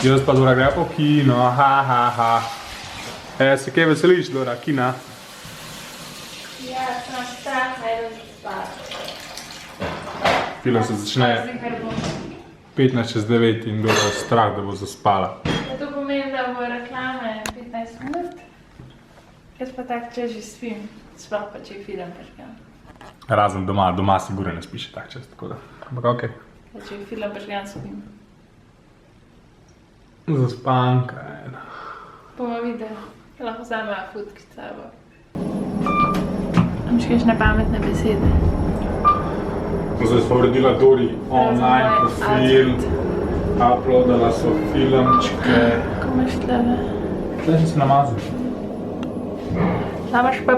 Jaz pa Dora gre po kino, se kaj veseliš, Dora, kina? Ja, sem strah, da zaspala. Film se začne 15:09 in Dora je strah, da bo zaspala. To pomeni, da bo reklame 15 minut. Jaz pa tak čas že spim, sploh pa če je film prižgan. Razen doma sigurno ne spiše tak čas, tako da, ampak okej. Če je film prižgan, spim. Zaspanka ena. Bomo videli, lahko vzameva fotki s sabo. Imš kakšne pametne besede? Zdaj smo uredila Dori online profil, uploadala so filmčke. Ko imaš tleve? Tle sem se namazal. Tam imaš pa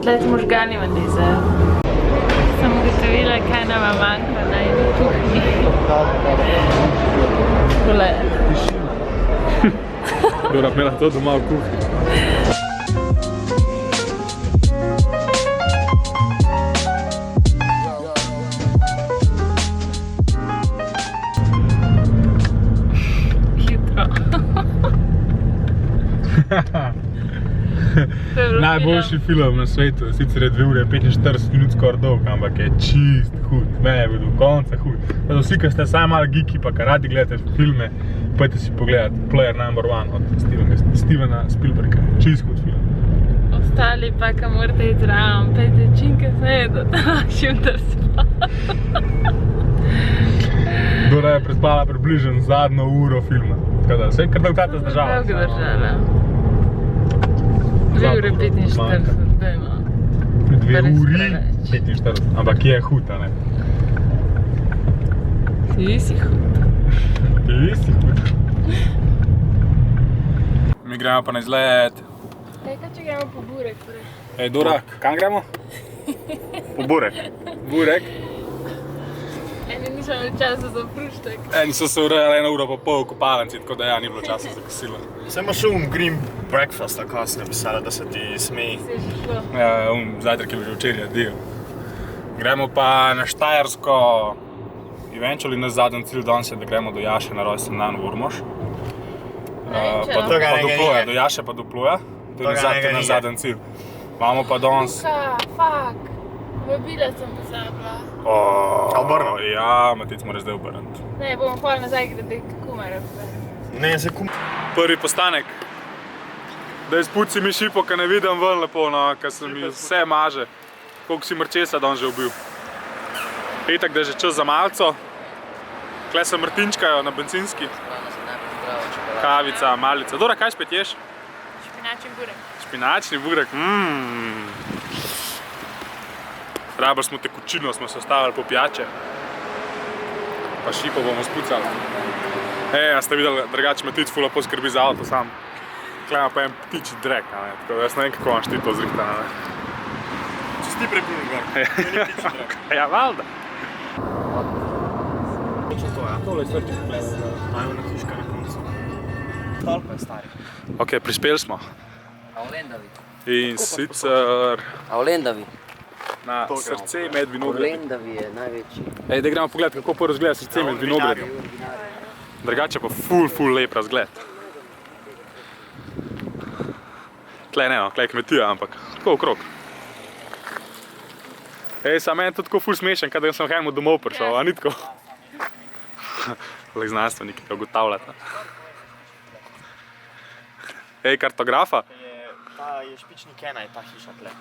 tle možgani valizajo. Sem ugotovila, kaj nama manjka na eni kuhinji. Tole. Dora imela to doma v kuhinji. Najboljši film na svetu, sicer je 2 ure 45 minut skoraj dolg, ampak je čist hud, meni je bil do konca hud. Vsi, ki ste saj malo geeki pa kar radi gledate filme, pojdite si pogledati Player No. 1 od Stevena Spielberga, čist hud film. Ostali pa, ka morate iti zraven, pejte čim kasneje, da takšim ter spati. Dora je prespala približno zadnjo uro filma, tako da se je kar dolgo tata zdržala. Dolgo držala. 2 ure 45, dajmo. 2 uri 45, ampak je hud, a ne? Ti si hud. Ti si hud. Mi gremo pa na izlet. Kaj če gremo po burek? Ej, Dora, kam gremo? Po burek. Burek? Eni niso imeli časa za fruštek. Eni so se urejali 1 uro pa pol v kopalnici, tako da ja, ni bilo časa za kosilo. Se imaš green breakfast, tako si napisala, da se ti smeji. Se je že šlo. Ja, zajtrk je bil že včeraj del. Gremo pa na Štajersko, eventually naš zadnji cilj danes je, da gremo do Jaše na rojsten dan v Ormož. Pa do Pluja, do Jaše pa do Pluja. To je naš zadnji cilj. Imamo pa danes... Fuck. Vabila sem pozabila. Obrno? Ja, Matic moraš zdaj obrniti. Ne, bomo pol nazaj grede kumare. Ne, se Prvi postanek. Daj spuci mi šipo, ka ne vidim ven lepo, no, ka se mi vse maže. Koliko si mrčesa danes že ubil. Itak, da je že čas za malco. Tukaj se mrtinčkajo na bencinski. Kavica, malica. Dora, kaj spet ješ? Špinačni burek. Špinačni burek, Rabili smo tekočino, smo se ostavili po pijače. Pa šipo bomo spucali. A ste videli, drugače Matic ful lepo skrbi za avto sam. Tukaj ima pa en ptičji drek, tako da jaz ne vem, kako imaš ti to zrihtano. Če si ti prepunil gor, to ni ptičji drek. Ja, valjda. Točno to, ja. Tole je srček ples. Najmo na hiška na koncu. Toliko je stari. Ok, prispeli smo. A v Lendavi. In sicer A v Lendavi. na srce med V vinogradi. Lendavi je največji. Ej, da gremo pogledati, kako prvo izgleda srce med vinogradi. Drugače pa ful lep razgled. Tle ne, no, tle je kmetija, ampak tako okrog. Ej, sam meni je to tako ful smešen, kada sem hajmo domov prišel, a ni tako? Lek znanstveniki ga ugotavljati. Ej, kartografa? Ta je špičnik 1, je ta hiša tle.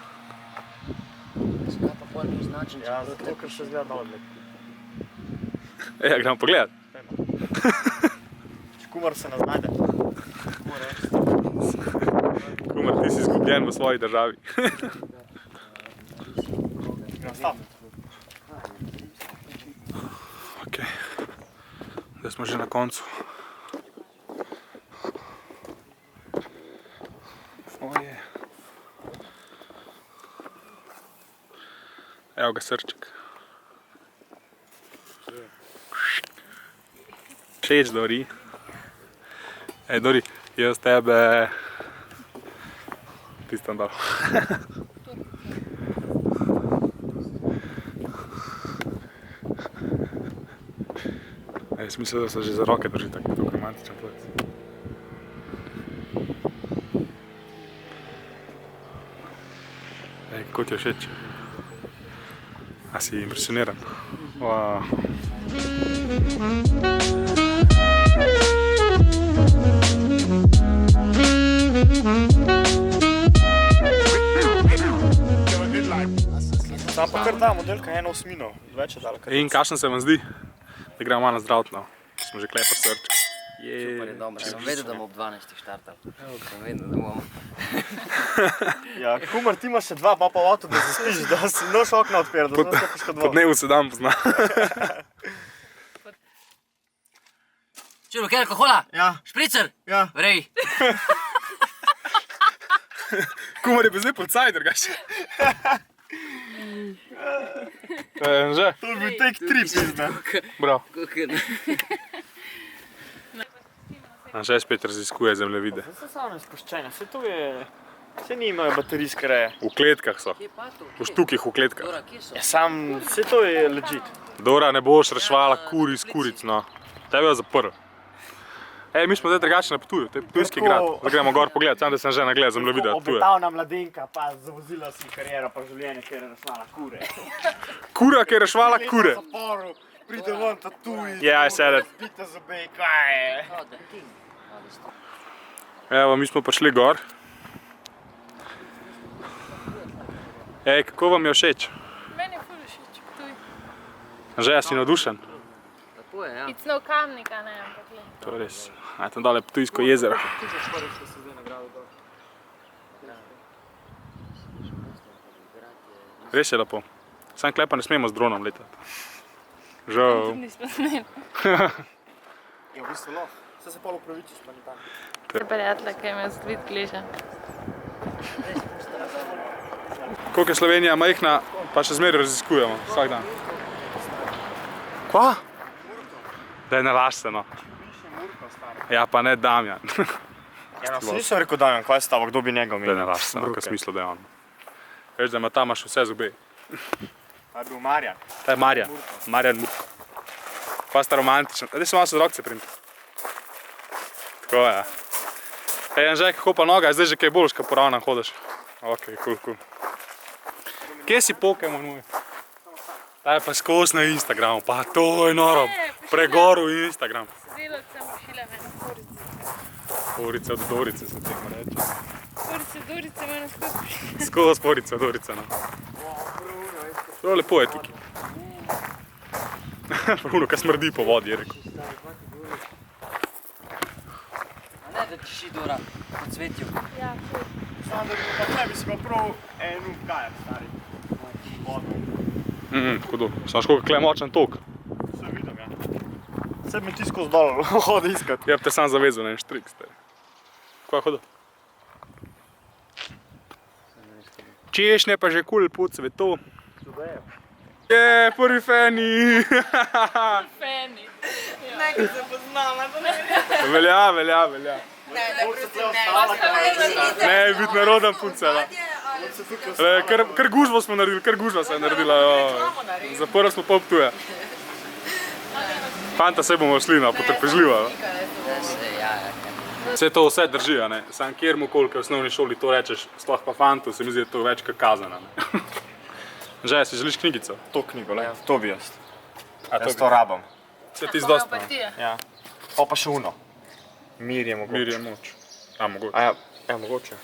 Zakaj pa pol ni značen, če Ja, bilo zato tako? ker še zgleda dobro. Ej, gremo pogledat. Kumar se nas najde. Kumar, ti si izgubljen v svoji državi. Gremo stav. Ok, zdaj smo že na koncu. Oje. Evo ga srček. Všeč, Dori. Ej, Dori, Jaz tebe... Tistam dol. Jaz mislim, da se že za roke drži tako romantičen plet. Kako ti je všeč? A si impresioniran? Wow. Sam pa kar ta modelka je 1/8, več je daleka. In kakšen se vam zdi, da gremo malo na zdravotno? Smo že klepar srč. Super je dobro, sem vedel, da bomo ob 12 štartali. Sem vedel, da bomo. Ja, kumar, ti imaš še 2, pa v avto, da zaspiš, da si noš okna odpira, da se poškodoval. Po dnevu se dan pozna. Čujemo, kaj je alkohola? Ja. Špricer? Ja. Vrej. Kumar je pa zdaj policaj, drugače. Že? To bi bil take 3 pizda. Bravo. Anže spet raziskuje zemljevide. Vse so one spuščene, vse tu je... Vse nimajo baterijske reje. V kletkah so. V štukih v kletkah. Dora, kje so? Ja, sam, vse to je legit. Dora, ne boš rešvala kuri s kuric, no. Tebe je zaprl. Ej, mi smo zdaj drugače na Ptuju, to je ptujski grad. Zdaj gremo gor pogledat, sam da sem že nagledal zemljevide od Ptuja. Obetavna mladenka, pa zavozila si kariero pa življenje, ker je rešvala kure. Kura, ki je rešvala kure. V zaporu, pride ven tatuji. Yeah, I said it. Spite zobe, kaj je? Evo, mi smo pa šli gor. Ej, kako vam je všeč? Meni je ful všeč, Ptuj. Anže, si navdušen? Tako je, ja. It's no Kamnika, ne, ampak le. To je res. A tam dole je Ptujsko jezero. Res je lepo. Sam klepa ne smemo z dronom letati. Žal. Nismo smeli. Ja, v bistvu lahko. Vse se pol upravičiš, pa ni tam. Prijatelja, ki je imel zdvit gliža. Koliko je Slovenija majhna, pa še zmeraj raziskujemo, vsak dan. Kva? Daj ne laž se, no. Ja, pa ne Damjan. Ja, no, se nisem rekel Damjan, kaj je stavo, kdo bi njega Daj ne omenil? laž se, no, kaj smislo da je on. Veš, da ima tam imaš vse zobe. To je bil Marjan. Ta je Marjan. Marjan Murko. Pa sta romantičen. Daj se malo so rokce primiti. Tako je. Ej, Anže, kako pa noga, zdaj že kaj boljš, kaj poravnan hodiš. Ok, cool. Kje si Pokemon moj? Ta je pa skos na Instagramu, pa to je noro. Pregoru Instagram. Delavcem pošilja meni kurice. Porice od Dorice sem tega reči. Kurice, Dorice, meni skozi. Skos porice od Dorice, no. To lepo je tiki. Puno, kaj smrdi po vodi, je rekel. A ne, da ti ši Dora, po cvetju. Ja, ful. Samo da bi pa tebi si pa prav eno kajak, stari. Vodo. Hudo. Znaš, koliko je močen tok? Vse vidim, ja. Vse mi ti skozi dol hodi iskat. Ja, te sam zavezal na en štrik, stari. Kaj je hodil? Češnje pa že kul po cvetu. Je, prvi feni! Feni. Nekaj se poznala, to ne vem. Velja. Ne, prosim, ne. Ne, biti naroden punca, da. Kar gužvo smo naredili, kar gužva se je naredila. Zaprli smo pol Ptuja. Fanta, se bomo šli, no, potrpežljivo. Vse to vse drži, a ne. Sam kjermukoli, ki v osnovni šoli to rečeš, sploh pa fantu, se mi zdi, da je to več kot kazana. Že, si želiš knjigico? To knjigo, le, to bi jaz. A Jaz to rabam. Se ti zdost. Homeopatija. Ja. Pa še uno. Mir je mogoče. Mir je moč. A, mogoče. A ja, mogoče.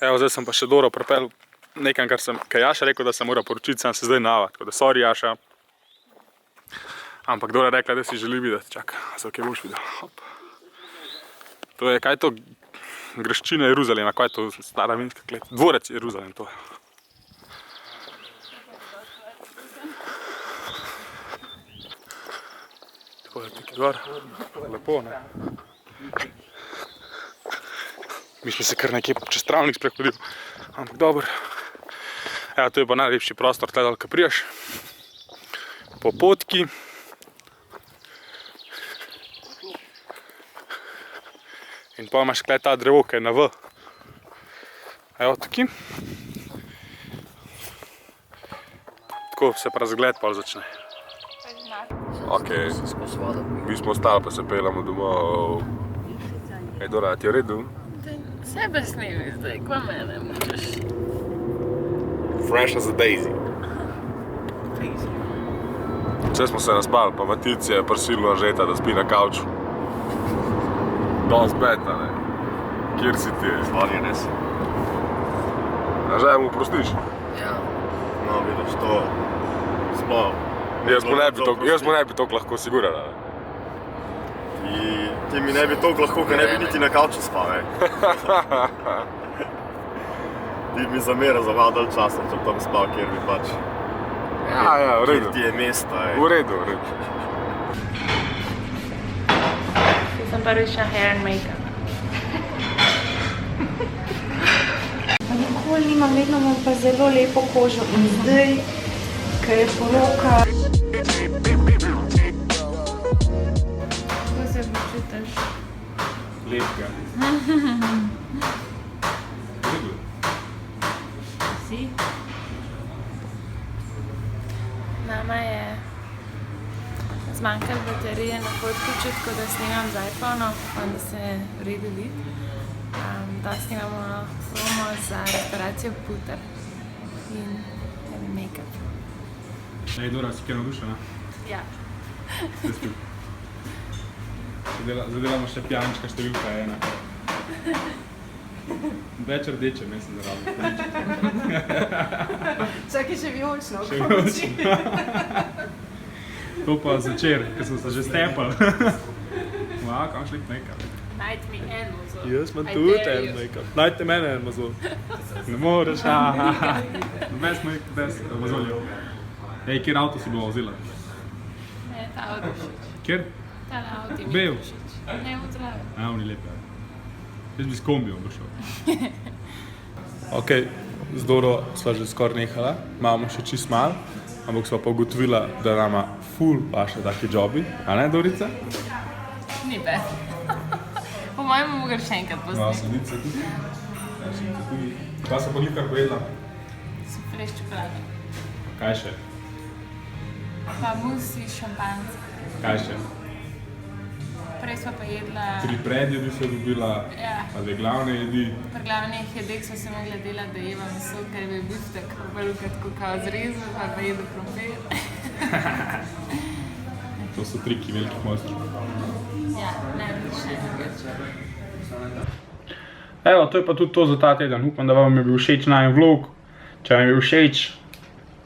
Evo, zdaj sem pa še Doro pripeljal nekaj, kar Jaša rekel, da se mora poročiti, sem se zdaj navad. Tako da, sorry Jaša. Ampak Dora je rekla, da si želi videti. Čakaj, zdaj kaj boš videl. Hop. To je, kaj je to? Graščina Jeruzalema, kaj je to? Stara vinska klet. Dvorec Jeruzalem to je. Tako je tukaj gor. Lepo, ne? Mi smo se kar nekje čez travnik sprehodili, ampak dobro. Evo, to je pa najlepši prostor, tle dol, ko priješ. Po potki. In pa imaš tukaj ta drevo, ki je na V. Evo, tukaj. Tako se pa razgled pol začne. Ok, mi smo ostali, pa se peljamo domov. Ej, Dora, ti je v redu? Sebe snimi zdaj, kva mene mučeš. Fresh as a daisy. Vse smo se naspali, pa Matic je prisilil Anžeta, da spi na kavču. Danes bed, a ne? Kjer si ti? Zvali res. Anžej, mu prostiš? Ja. No, vidiš, to sploh. Jaz mu ne bi toliko lahko siguran, a ne? Ti mi ne bi toliko lahko, ker ne bi niti na kavču spal, ej. Ti bi zamera za malo dalj časa, če bi tam spal, kjer bi pač. Ja, v redu. Kjer ti je mesto, ej. V redu, v redu. Sem prvič na hair and make-up. Nikoli nimam, vedno imam pa zelo lepo kožo in zdaj, ko je poroka. Kako se počutiš? Lepega. V redu. Si? Nama je zmanjkalo baterije na fotkiču, tako da snimam z iPhone-om, upam, da se v redu vidi. Da snimamo promo za restauracijo Puter in make-up. Ej, Dora, si kaj navdušena? Ja. Zadelamo še pijančka številka 1. Več rdeče, mislim, da rabimo. Čakaj, še vijolično. Še vijolično. To pa začer, ker smo se že stepali. Kam šli make-up? Najti mi en mozol. Jaz imam tudi en make-up. Najte mene en mozol. Ne moreš, Bez mozoljev. Ej, kjer avto si bomo vzela? Ne, ta avto všeč. Kjer? Ta avto mi Bel. všeč. Ne, v zdravi. Oni lepi. Jaz bi s kombijom bo šel. Ok, z Doro sva že skoraj nehala, imamo še čist malo, ampak sva pa ugotovila, da nama ful paše taki jobi, a ne, Dorica? Ni bed. Po mojem mogoče še enkrat No, posneti. sedice tudi. Kaj so pa glikar pojedla? Sufle s čokolado. Kaj še? Pa mus iz šampanca. Kaj še? Prej sva pa jedla... 3 predjedi so dobila, Ja. pa 2 glavne jedi. Pri glavnih jedeh sva se mogla delati, da jeva meso, ker je bil biftek veliko tako kao zrezal, pa jedu krompir. To so triki velikih mojstrov. Ja, ne bi še drugače. Evo, to je pa tudi to za ta teden. Upam, da vam je bil všeč najin vlog. Če vam je bil všeč,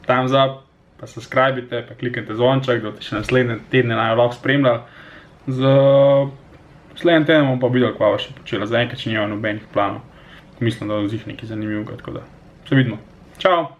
thumbs up, pa subscribite, pa kliknite zvonček, da boste še naslednje tedne najin vlog spremljali. Naslednji teden bomo pa videli, kva še počela. Zaenkrat še nimam nobenih planov. Mislim, da bo zih nekaj zanimivega, tako da se vidimo. Čau!